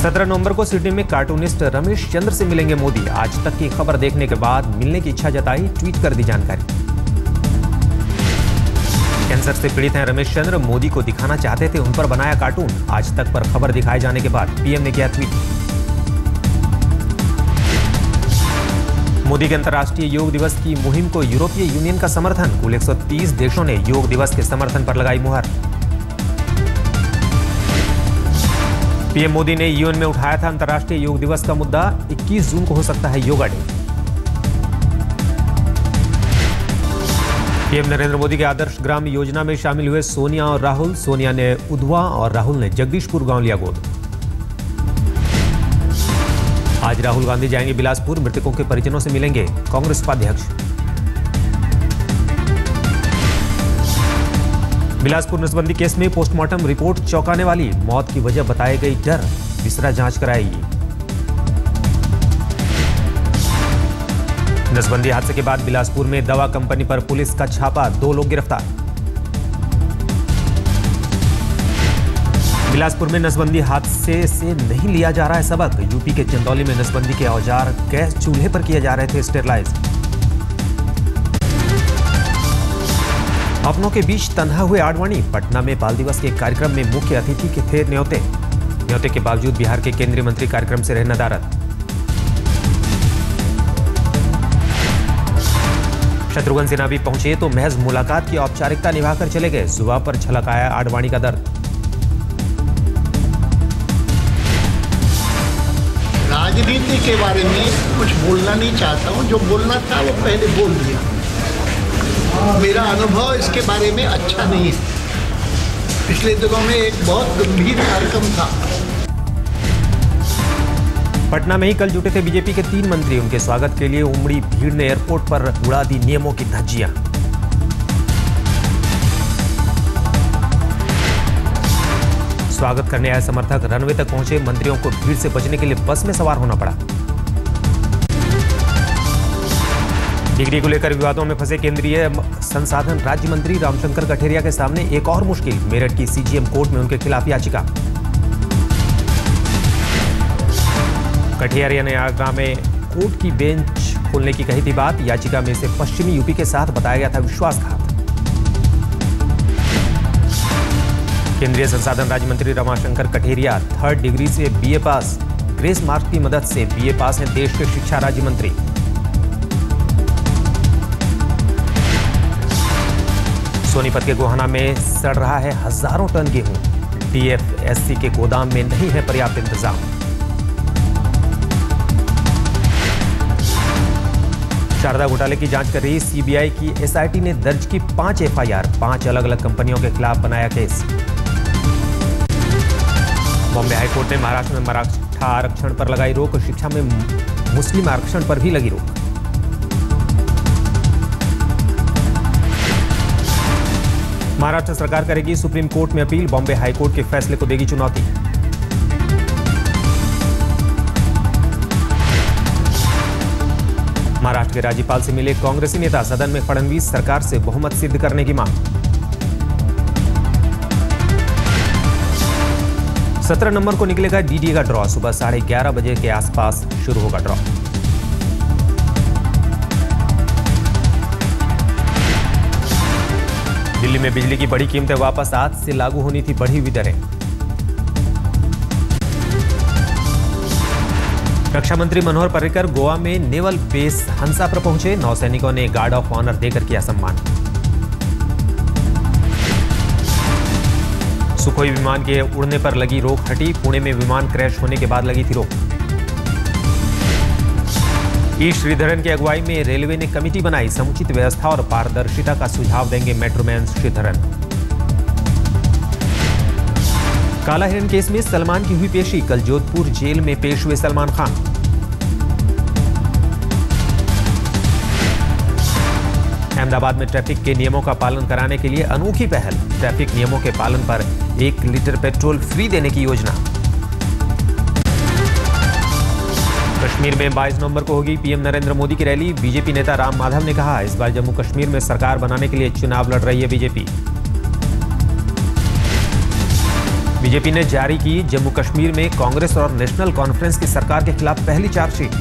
17 नवंबर को सिडनी में कार्टूनिस्ट रमेश चंद्र से मिलेंगे मोदी। आज तक की खबर देखने के बाद मिलने की इच्छा जताई, ट्वीट कर दी जानकारी। कैंसर से पीड़ित हैं रमेश चंद्र, मोदी को दिखाना चाहते थे, उन पर बनाया कार्टून। आज तक पर खबर दिखाए जाने के बाद पीएम ने किया ट्वीट। मोदी के अंतर्राष्ट्रीय योग दिवस की मुहिम को यूरोपीय यूनियन का समर्थन। कुल 130 देशों ने योग दिवस के समर्थन पर लगाई मुहर। पीएम मोदी ने यूएन में उठाया था अंतर्राष्ट्रीय योग दिवस का मुद्दा। 21 जून को हो सकता है योगा डे। पीएम नरेंद्र मोदी के आदर्श ग्राम योजना में शामिल हुए सोनिया और राहुल। सोनिया ने उधवा और राहुल ने जगदीशपुर गांव लिया गोद। आज राहुल गांधी जाएंगे बिलासपुर, मृतकों के परिजनों से मिलेंगे कांग्रेस उपाध्यक्ष। बिलासपुर नसबंदी केस में पोस्टमार्टम रिपोर्ट चौंकाने वाली। मौत की वजह बताई गई डर, विसरा जांच कराएगी। नसबंदी हादसे के बाद बिलासपुर में दवा कंपनी पर पुलिस का छापा, 2 लोग गिरफ्तार। बिलासपुर में नसबंदी हादसे से नहीं लिया जा रहा है सबक। यूपी के चंदौली में नसबंदी के औजार गैस चूल्हे पर किए जा रहे थे स्टेरलाइज। अपनों के बीच तन्हा हुए आडवाणी। पटना में बाल दिवस के कार्यक्रम में मुख्य अतिथि के थे न्योते। न्योते के बावजूद बिहार के केंद्रीय मंत्री कार्यक्रम से रहे नदारद। शत्रुघ्न सिन्हा भी पहुंचे तो महज मुलाकात की औपचारिकता निभाकर चले गए। जुबान पर झलक आया आडवाणी का दर्द। राजनीति के बारे में कुछ बोलना नहीं चाहता हूं, जो बोलना था वो पहले बोल दिया। मेरा अनुभव इसके बारे में अच्छा नहीं है। पिछले दिनों में एक बहुत गंभीर कार्यक्रम था। पटना में ही कल जुटे थे बीजेपी के 3 मंत्री। उनके स्वागत के लिए उमड़ी भीड़ ने एयरपोर्ट पर उड़ा दी नियमों की धज्जियां। स्वागत करने आए समर्थक रनवे तक पहुंचे। मंत्रियों को भीड़ से बचने के लिए बस में सवार होना पड़ा। डिग्री को लेकर विवादों में फंसे केंद्रीय संसाधन राज्य मंत्री रामशंकर कठेरिया के सामने एक और मुश्किल। मेरठ की सीजीएम कोर्ट में उनके खिलाफ याचिका। कठेरिया ने आगरा में कोर्ट की बेंच खोलने की कही थी बात। याचिका में से पश्चिमी यूपी के साथ बताया गया था विश्वासघात। केंद्रीय संसाधन राज्य मंत्री रमाशंकर कठेरिया 3rd डिग्री से बीए पास। ग्रेस मार्क की मदद से बीए पास हैं देश के शिक्षा राज्य मंत्री। सोनीपत के गोहाना में सड़ रहा है हजारों टन गेहूं। डीएफएससी के गोदाम में नहीं है पर्याप्त इंतजाम। शारदा घोटाले की जांच कर रही सीबीआई की एसआईटी ने दर्ज की 5 एफआईआर। 5 अलग अलग कंपनियों के खिलाफ बनाया केस। बॉम्बे हाईकोर्ट ने महाराष्ट्र में मराठा आरक्षण पर लगाई रोक। शिक्षा में मुस्लिम आरक्षण पर भी लगी रोक। महाराष्ट्र सरकार करेगी सुप्रीम कोर्ट में अपील। बॉम्बे हाईकोर्ट के फैसले को देगी चुनौती। महाराष्ट्र के राज्यपाल से मिले कांग्रेसी नेता। सदन में फडणवीस सरकार से बहुमत सिद्ध करने की मांग। 17 नवंबर को निकलेगा डीडीए का ड्रॉ। सुबह 11:30 बजे के आसपास शुरू होगा ड्रॉ। दिल्ली में बिजली की बड़ी कीमतें वापस। आज से लागू होनी थी बढ़ी हुई दरें। रक्षा मंत्री मनोहर पर्रिकर गोवा में नेवल बेस हंसा पर पहुंचे। नौसैनिकों ने गार्ड ऑफ ऑनर देकर किया सम्मान। सुखोई विमान के उड़ने पर लगी रोक हटी। पुणे में विमान क्रैश होने के बाद लगी थी रोक। ई श्रीधरन की अगुवाई में रेलवे ने कमेटी बनाई। समुचित व्यवस्था और पारदर्शिता का सुझाव देंगे मेट्रोमैन श्रीधरन। काला हिरण केस में सलमान की हुई पेशी। कल जोधपुर जेल में पेश हुए सलमान खान। अहमदाबाद में ट्रैफिक के नियमों का पालन कराने के लिए अनोखी पहल। ट्रैफिक नियमों के पालन पर 1 लीटर पेट्रोल फ्री देने की योजना। कश्मीर में 22 नवंबर को होगी पीएम नरेंद्र मोदी की रैली। बीजेपी नेता राम माधव ने कहा, इस बार जम्मू कश्मीर में सरकार बनाने के लिए चुनाव लड़ रही है बीजेपी। बीजेपी ने जारी की जम्मू कश्मीर में कांग्रेस और नेशनल कॉन्फ्रेंस की सरकार के खिलाफ पहली चार्जशीट।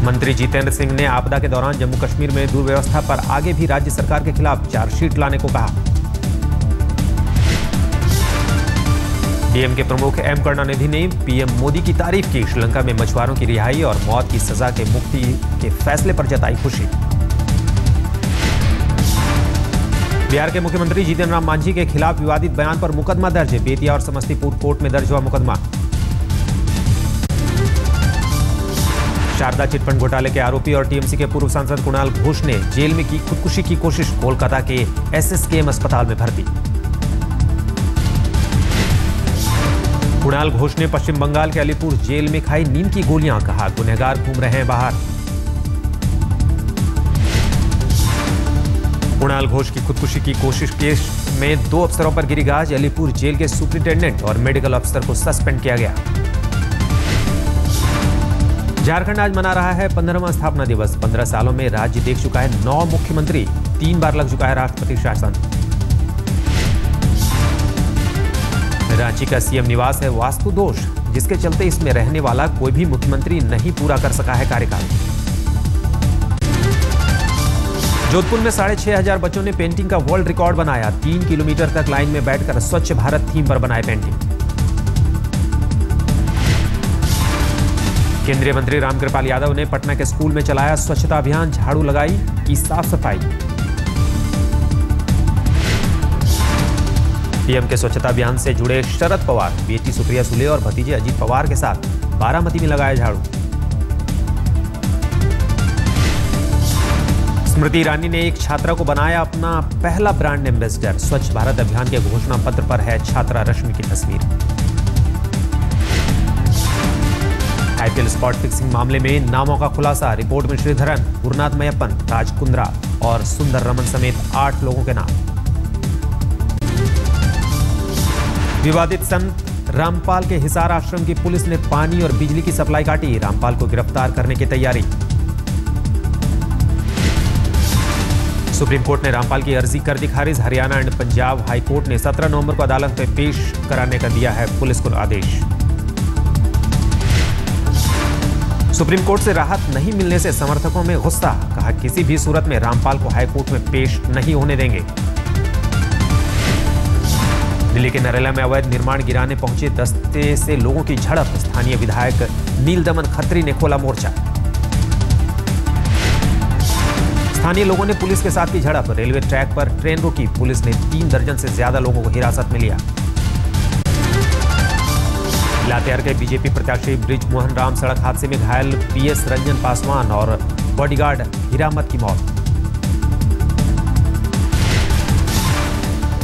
मंत्री जितेंद्र सिंह ने आपदा के दौरान जम्मू कश्मीर में दुर्व्यवस्था पर आगे भी राज्य सरकार के खिलाफ चार्जशीट लाने को कहा। डीएम के प्रमुख एम करुणानिधि ने पीएम मोदी की तारीफ की। श्रीलंका में मछुआरों की रिहाई और मौत की सजा के मुक्ति के फैसले पर जताई खुशी। बिहार के मुख्यमंत्री जीतन राम मांझी के खिलाफ विवादित बयान पर मुकदमा दर्ज। बेतिया और समस्तीपुर कोर्ट में दर्ज हुआ मुकदमा। शारदा चिटफंड घोटाले के आरोपी और टीएमसी के पूर्व सांसद कुणाल घोष ने जेल में की खुदकुशी की कोशिश। कोलकाता के एसएसकेएम अस्पताल में भर्ती। कुणाल घोष ने पश्चिम बंगाल के अलीपुर जेल में खाई नींद की गोलियां। कहा गुनहगार घूम रहे हैं बाहर। कुणाल घोष की खुदकुशी की कोशिश केस में 2 अफसरों पर गिरी गाज। अलीपुर जेल के सुपरिंटेंडेंट और मेडिकल अफसर को सस्पेंड किया गया। झारखंड आज मना रहा है 15वां स्थापना दिवस। 15 सालों में राज्य देख चुका है 9 मुख्यमंत्री। 3 बार लग चुका है राष्ट्रपति शासन। रांची का सीएम निवास है वास्तु दोष, जिसके चलते इसमें रहने वाला कोई भी मुख्यमंत्री नहीं पूरा कर सका है कार्यकाल। जोधपुर में 6500 बच्चों ने पेंटिंग का वर्ल्ड रिकॉर्ड बनाया। 3 किलोमीटर तक लाइन में बैठकर स्वच्छ भारत थीम पर बनाए पेंटिंग। केंद्रीय मंत्री रामकृपाल यादव ने पटना के स्कूल में चलाया स्वच्छता अभियान। झाड़ू लगाई, की साफ सफाई। पीएम के स्वच्छता अभियान से जुड़े शरद पवार, बेटी सुप्रिया सुले और भतीजे अजीत पवार के साथ बारामती में लगाया झाड़ू। स्मृति ईरानी ने एक छात्रा को बनाया अपना पहला ब्रांड एम्बेसडर। स्वच्छ भारत अभियान के घोषणा पत्र पर है छात्रा रश्मि की तस्वीर। आईपीएल स्पॉट फिक्सिंग मामले में नामों का खुलासा। रिपोर्ट में श्रीधरन, गुरुनाथ मयप्पन, राज कुंद्रा और सुंदर रमन समेत 8 लोगों के नाम। विवादित संत रामपाल के हिसार आश्रम की पुलिस ने पानी और बिजली की सप्लाई काटी। रामपाल को गिरफ्तार करने की तैयारी। सुप्रीम कोर्ट ने रामपाल की अर्जी कर दी खारिज। Haryana and Punjab high court ने 17 नवंबर को अदालत में पेश कराने का दिया है पुलिस को आदेश। सुप्रीम कोर्ट से राहत नहीं मिलने से समर्थकों में गुस्सा। कहा किसी भी सूरत में रामपाल को हाई कोर्ट में पेश नहीं होने देंगे। दिल्ली के नरेला में अवैध निर्माण गिराने पहुंचे दस्ते से लोगों की झड़प। स्थानीय विधायक नील दमन खत्री ने खोला मोर्चा। स्थानीय लोगों ने पुलिस के साथ की झड़प। रेलवे ट्रैक पर ट्रेन रोकी। पुलिस ने 3 दर्जन से ज्यादा लोगों को हिरासत में लिया। लातेहार के बीजेपी प्रत्याशी ब्रिज मोहन राम सड़क हादसे में घायल पीएस रंजन पासवान और बॉडीगार्ड हीरामत की मौत।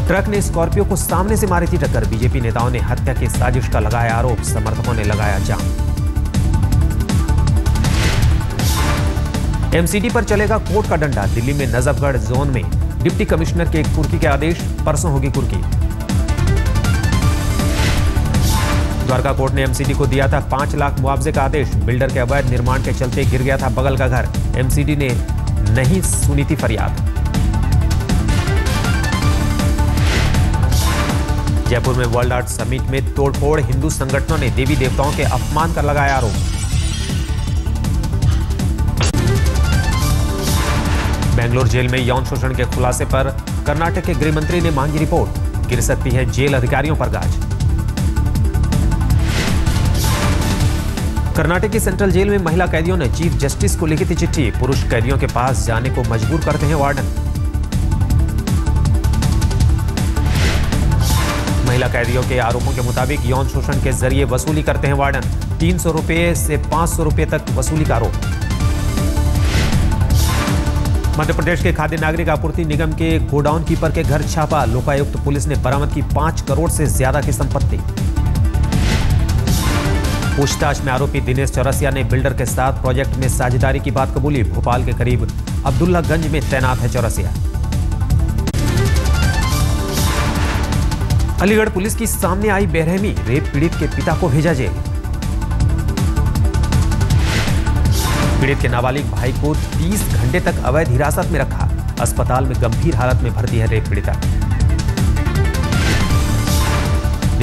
ट्रक ने स्कॉर्पियो को सामने से मारी थी टक्कर। बीजेपी नेताओं ने हत्या की साजिश का लगाया आरोप। समर्थकों ने लगाया जाम। एमसीडी पर चलेगा कोर्ट का डंडा। दिल्ली में नजफगढ़ जोन में डिप्टी कमिश्नर के कुर्की के आदेश। परसों होगी कुर्की। द्वारका कोर्ट ने एमसीडी को दिया था 5 लाख मुआवजे का आदेश। बिल्डर के अवैध निर्माण के चलते गिर गया था बगल का घर। एमसीडी ने नहीं सुनी थी फरियाद। जयपुर में वर्ल्ड आर्ट समिट में तोड़फोड़। हिंदू संगठनों ने देवी देवताओं के अपमान का लगाया आरोप। बेंगलुरु जेल में यौन शोषण के खुलासे पर कर्नाटक के गृह मंत्री ने मांगी रिपोर्ट। गिर सकती है जेल अधिकारियों पर गाज। कर्नाटक की सेंट्रल जेल में महिला कैदियों ने चीफ जस्टिस को लिखी थी चिट्ठी। पुरुष कैदियों के पास जाने को मजबूर करते हैं वार्डन। महिला कैदियों के आरोपों के मुताबिक यौन शोषण के जरिए वसूली करते हैं वार्डन। 300 रुपए से 500 रुपए तक वसूली का आरोप। मध्य प्रदेश के खाद्य नागरिक आपूर्ति निगम के गोडाउन कीपर के घर छापा। लोकायुक्त पुलिस ने बरामद की 5 करोड़ से ज्यादा की संपत्ति। पूछताछ में आरोपी दिनेश चौरसिया ने बिल्डर के साथ प्रोजेक्ट में साझेदारी की बात कबूली। भोपाल के करीब अब्दुल्लागंज में तैनात है चौरसिया। अलीगढ़ पुलिस की सामने आई बेरहमी। रेप पीड़ित के पिता को भेजा जेल। पीड़ित के नाबालिग भाई को 30 घंटे तक अवैध हिरासत में रखा। अस्पताल में गंभीर हालत में भर्ती है रेप पीड़िता।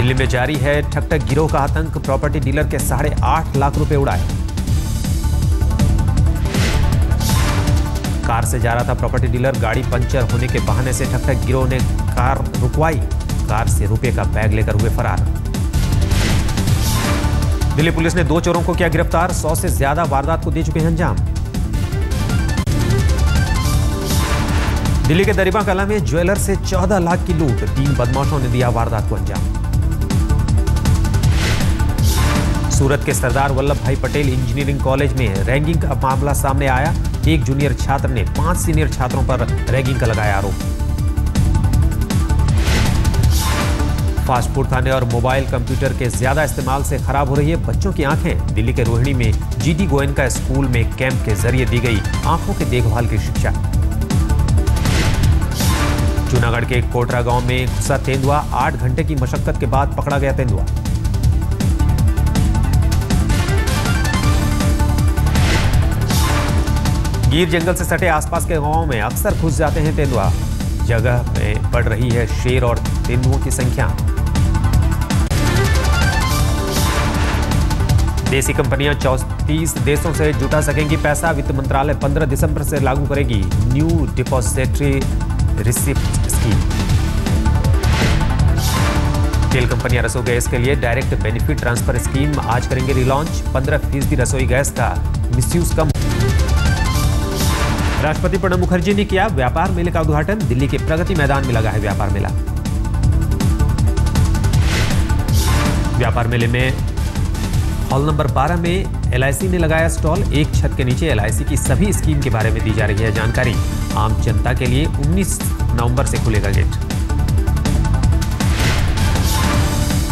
दिल्ली में जारी है ठक-ठक गिरोह का आतंक। प्रॉपर्टी डीलर के 8.5 लाख रुपए उड़ाए। कार से जा रहा था प्रॉपर्टी डीलर, गाड़ी पंचर होने के बहाने से ठक-ठक गिरोह ने कार रुकवाई। कार से रुपए का बैग लेकर हुए फरार। दिल्ली पुलिस ने 2 चोरों को किया गिरफ्तार। 100 से ज्यादा वारदात को दे चुके हैं अंजाम। दिल्ली के दरिबा कला में ज्वेलर से 14 लाख की लूट। 3 बदमाशों ने दिया वारदात को अंजाम। सूरत के सरदार वल्लभ भाई पटेल इंजीनियरिंग कॉलेज में रैगिंग का मामला सामने आया। एक जूनियर छात्र ने 5 सीनियर छात्रों पर रैगिंग का लगाया आरोप। फास्ट फूड खाने और मोबाइल कंप्यूटर के ज्यादा इस्तेमाल से खराब हो रही है बच्चों की आंखें। दिल्ली के रोहिणी में जीडी गोयनका स्कूल में कैंप के जरिए दी गई आंखों की देखभाल की शिक्षा। जूनागढ़ के कोटरा गांव में घुसा तेंदुआ। 8 घंटे की मशक्कत के बाद पकड़ा गया तेंदुआ। गिर जंगल से सटे आसपास के गांवों में अक्सर घुस जाते हैं तेंदुआ। जगह में बढ़ रही है शेर और तेंदुओं की संख्या। देसी कंपनियां 34 देशों से जुटा सकेंगी पैसा। वित्त मंत्रालय 15 दिसंबर से लागू करेगी न्यू डिपॉजिटरी रिसिप्ट स्कीम। तेल कंपनियां रसोई गैस के लिए डायरेक्ट बेनिफिट ट्रांसफर स्कीम आज करेंगे रिलॉन्च। 15% रसोई गैस का मिसयूज कम। राष्ट्रपति प्रणब मुखर्जी ने किया व्यापार मेले का उद्घाटन। दिल्ली के प्रगति मैदान में लगा है व्यापार मेला। व्यापार मेले में हॉल नंबर 12 में LIC ने लगाया स्टॉल। एक छत के नीचे LIC की सभी स्कीम के बारे में दी जा रही है जानकारी। आम जनता के लिए 19 नवंबर से खुलेगा गेट।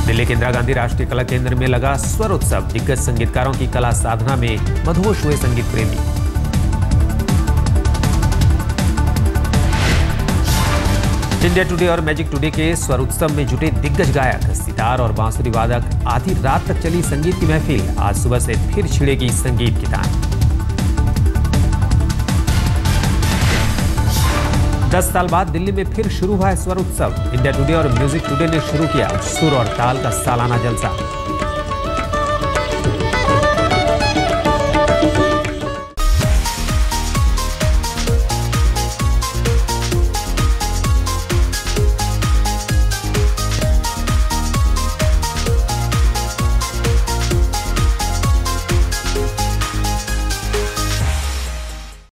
दिल्ली के इंदिरा गांधी राष्ट्रीय कला केंद्र में लगा स्वर उत्सव। दिग्गज संगीतकारों की कला साधना में मदहोश हुए संगीत प्रेमी। इंडिया टुडे और मैजिक टुडे के स्वर उत्सव में जुटे दिग्गज गायक, सितार और बांसुरी वादक। आधी रात तक चली संगीत की महफिल। आज सुबह से फिर छिड़ेगी संगीत की तान। 10 साल बाद दिल्ली में फिर शुरू हुआ है स्वर उत्सव। इंडिया टुडे और म्यूजिक टुडे ने शुरू किया सुर और ताल का सालाना जलसा।